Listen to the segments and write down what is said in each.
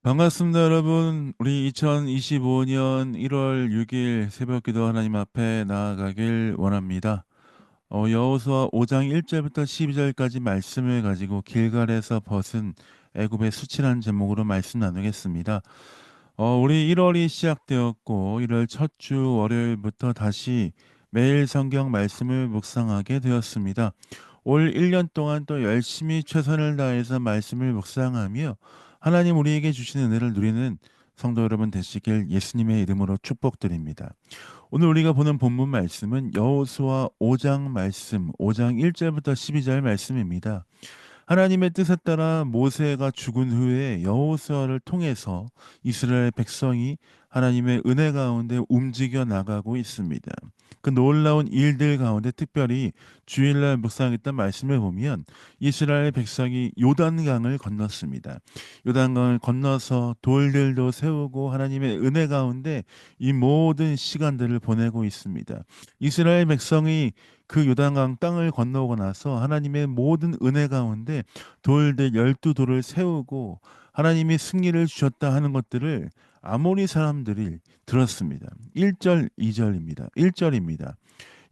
반갑습니다, 여러분. 우리 2025년 1월 6일 새벽기도 하나님 앞에 나아가길 원합니다. 여호수아 5장 1절부터 12절까지 말씀을 가지고 길갈에서 벗은 애굽의 수치라는 제목으로 말씀 나누겠습니다. 우리 1월이 시작되었고 1월 첫 주 월요일부터 다시 매일 성경 말씀을 묵상하게 되었습니다. 올 1년 동안 또 열심히 최선을 다해서 말씀을 묵상하며 하나님 우리에게 주신 은혜를 누리는 성도 여러분 되시길 예수님의 이름으로 축복드립니다. 오늘 우리가 보는 본문 말씀은 여호수아 5장 말씀, 5장 1절부터 12절 말씀입니다. 하나님의 뜻에 따라 모세가 죽은 후에 여호수아를 통해서 이스라엘 백성이 하나님의 은혜 가운데 움직여 나가고 있습니다. 그 놀라운 일들 가운데 특별히 주일날 묵상했던 말씀을 보면 이스라엘 백성이 요단강을 건넜습니다. 요단강을 건너서 돌들도 세우고 하나님의 은혜 가운데 이 모든 시간들을 보내고 있습니다. 이스라엘 백성이 그 요단강 땅을 건너고 나서 하나님의 모든 은혜 가운데 돌들 12돌을 세우고 하나님이 승리를 주셨다 하는 것들을 아모리 사람들이 들었습니다. 1절, 2절입니다. 1절입니다.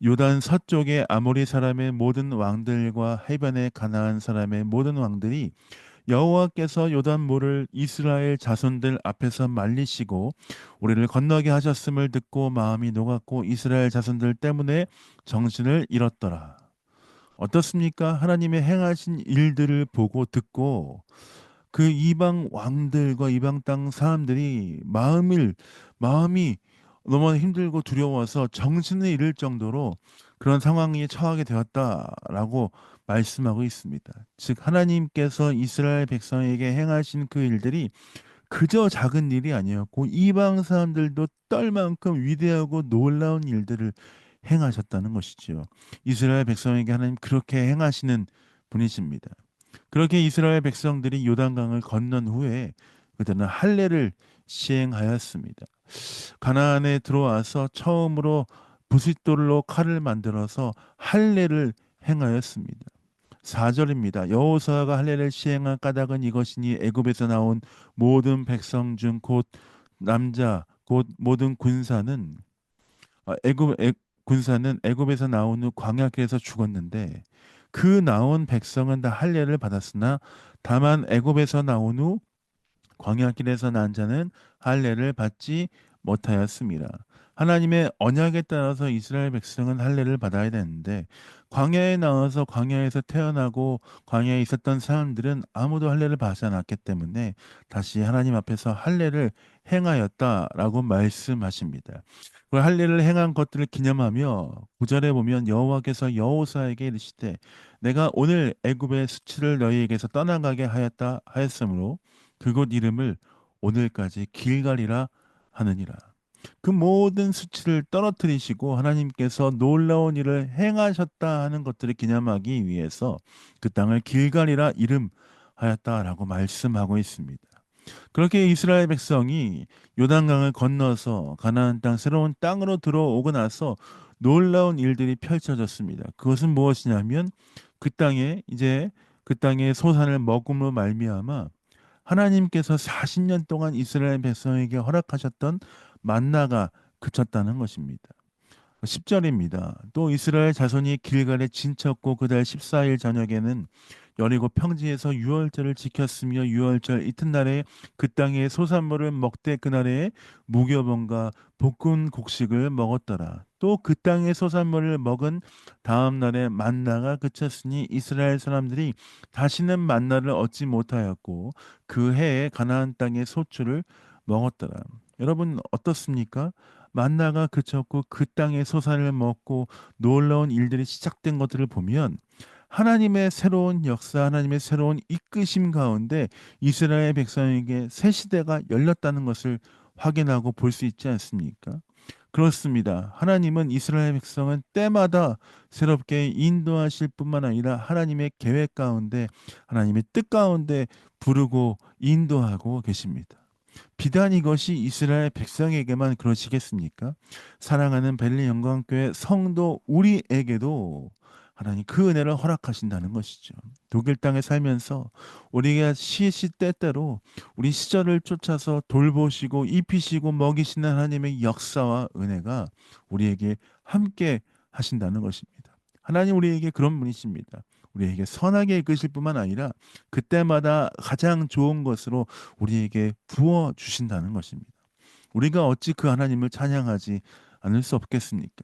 요단 서쪽의 아모리 사람의 모든 왕들과 해변의 가나안 사람의 모든 왕들이 여호와께서 요단물을 이스라엘 자손들 앞에서 말리시고 우리를 건너게 하셨음을 듣고 마음이 녹았고 이스라엘 자손들 때문에 정신을 잃었더라. 어떻습니까? 하나님의 행하신 일들을 보고 듣고 그 이방 왕들과 이방 땅 사람들이 마음이 너무 힘들고 두려워서 정신을 잃을 정도로 그런 상황에 처하게 되었다라고 말씀하고 있습니다. 즉 하나님께서 이스라엘 백성에게 행하신 그 일들이 그저 작은 일이 아니었고 이방 사람들도 떨 만큼 위대하고 놀라운 일들을 행하셨다는 것이지요. 이스라엘 백성에게 하나님 그렇게 행하시는 분이십니다. 그렇게 이스라엘 백성들이 요단강을 건넌 후에 그들은 할례를 시행하였습니다. 가나안에 들어와서 처음으로 부싯돌로 칼을 만들어서 할례를 행하였습니다. 4절입니다. 여호수아가 할례를 시행한 까닭은 이것이니 애굽에서 나온 모든 백성 중 곧 남자 곧 모든 군사는 군사는 애굽에서 나온 후 광야길에서 죽었는데 그 나온 백성은 다 할례를 받았으나 다만 애굽에서 나온 후 광야길에서 난 자는 할례를 받지 못하였습니다. 하나님의 언약에 따라서 이스라엘 백성은 할례를 받아야 되는데 광야에 나와서 광야에서 태어나고 광야에 있었던 사람들은 아무도 할례를 받지 않았기 때문에 다시 하나님 앞에서 할례를 행하였다라고 말씀하십니다. 그 할례를 행한 것들을 기념하며 9절에 보면 여호와께서 여호사에게 이르시되 내가 오늘 애굽의 수치를 너희에게서 떠나가게 하였다 하였으므로 그곳 이름을 오늘까지 길갈이라 하느니라. 그 모든 수치를 떨어뜨리시고 하나님께서 놀라운 일을 행하셨다 하는 것들을 기념하기 위해서 그 땅을 길갈이라 이름하였다라고 말씀하고 있습니다. 그렇게 이스라엘 백성이 요단강을 건너서 가나안 땅 새로운 땅으로 들어오고 나서 놀라운 일들이 펼쳐졌습니다. 그것은 무엇이냐면 그 땅에 이제 그 땅의 소산을 먹음으로 말미암아 하나님께서 40년 동안 이스라엘 백성에게 허락하셨던 만나가 그쳤다는 것입니다. 10절입니다. 또 이스라엘 자손이 길갈에 진쳤고 그달 14일 저녁에는 여리고 평지에서 유월절을 지켰으며 유월절 이튿날에 그 땅의 소산물을 먹되 그날에 무교병과 볶은 곡식을 먹었더라. 또 그 땅의 소산물을 먹은 다음 날에 만나가 그쳤으니 이스라엘 사람들이 다시는 만나를 얻지 못하였고 그 해에 가나안 땅의 소출을 먹었더라. 여러분 어떻습니까? 만나가 그쳤고 그 땅의 소산을 먹고 놀라운 일들이 시작된 것들을 보면 하나님의 새로운 역사, 하나님의 새로운 이끄심 가운데 이스라엘 백성에게 새 시대가 열렸다는 것을 확인하고 볼 수 있지 않습니까? 그렇습니다. 하나님은 이스라엘 백성은 때마다 새롭게 인도하실 뿐만 아니라 하나님의 계획 가운데, 하나님의 뜻 가운데 부르고 인도하고 계십니다. 비단 이것이 이스라엘 백성에게만 그러시겠습니까? 사랑하는 벨리 영광교회 성도 우리에게도 하나님 그 은혜를 허락하신다는 것이죠. 독일 땅에 살면서 우리가 시시때때로 우리 시절을 쫓아서 돌보시고 입히시고 먹이시는 하나님의 역사와 은혜가 우리에게 함께 하신다는 것입니다. 하나님 우리에게 그런 분이십니다. 우리에게 선하게 이끄실 뿐만 아니라 그때마다 가장 좋은 것으로 우리에게 부어 주신다는 것입니다. 우리가 어찌 그 하나님을 찬양하지 않을 수 없겠습니까?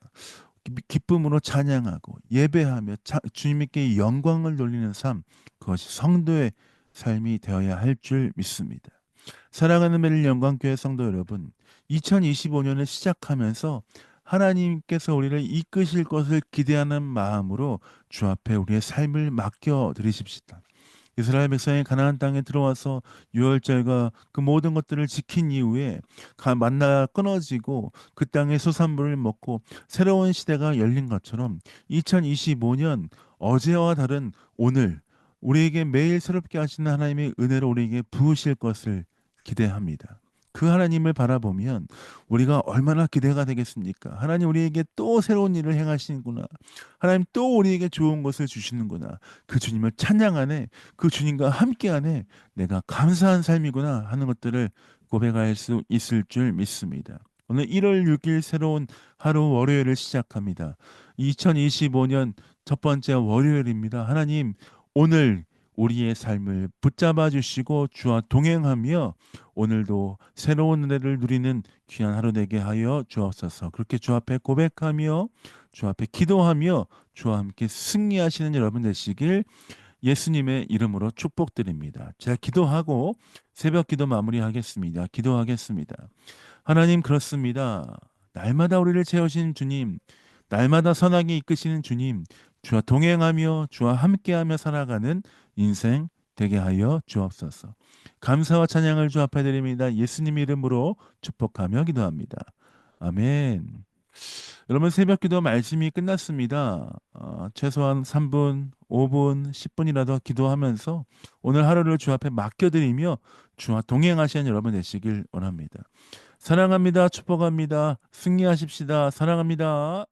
기쁨으로 찬양하고 예배하며 주님께 영광을 돌리는 삶, 그것이 성도의 삶이 되어야 할 줄 믿습니다. 사랑하는 매일 영광교회 성도 여러분, 2025년을 시작하면서 하나님께서 우리를 이끄실 것을 기대하는 마음으로 주 앞에 우리의 삶을 맡겨 드리십시다. 이스라엘 백성이 가나안 땅에 들어와서 유월절과 그 모든 것들을 지킨 이후에 만나가 끊어지고 그 땅의 소산물을 먹고 새로운 시대가 열린 것처럼 2025년 어제와 다른 오늘 우리에게 매일 새롭게 하시는 하나님의 은혜로 우리에게 부으실 것을 기대합니다. 그 하나님을 바라보면 우리가 얼마나 기대가 되겠습니까? 하나님 우리에게 또 새로운 일을 행하시는구나. 하나님 또 우리에게 좋은 것을 주시는구나. 그 주님을 찬양하네. 그 주님과 함께하네. 내가 감사한 삶이구나 하는 것들을 고백할 수 있을 줄 믿습니다. 오늘 1월 6일 새로운 하루 월요일을 시작합니다. 2025년 첫 번째 월요일입니다. 하나님 오늘 우리의 삶을 붙잡아 주시고 주와 동행하며 오늘도 새로운 은혜를 누리는 귀한 하루 되게 하여 주옵소서. 그렇게 주 앞에 고백하며 주 앞에 기도하며 주와 함께 승리하시는 여러분 되시길 예수님의 이름으로 축복드립니다. 제가 기도하고 새벽 기도 마무리하겠습니다. 기도하겠습니다. 하나님 그렇습니다. 날마다 우리를 채우신 주님, 날마다 선하게 이끄시는 주님, 주와 동행하며 주와 함께하며 살아가는 인생 되게 하여 주옵소서. 감사와 찬양을 주 앞에 드립니다. 예수님 이름으로 축복하며 기도합니다. 아멘. 여러분 새벽 기도 말씀이 끝났습니다. 최소한 3분, 5분, 10분이라도 기도하면서 오늘 하루를 주 앞에 맡겨드리며 주와 동행하시는 여러분 되시길 원합니다. 사랑합니다. 축복합니다. 승리하십시다. 사랑합니다.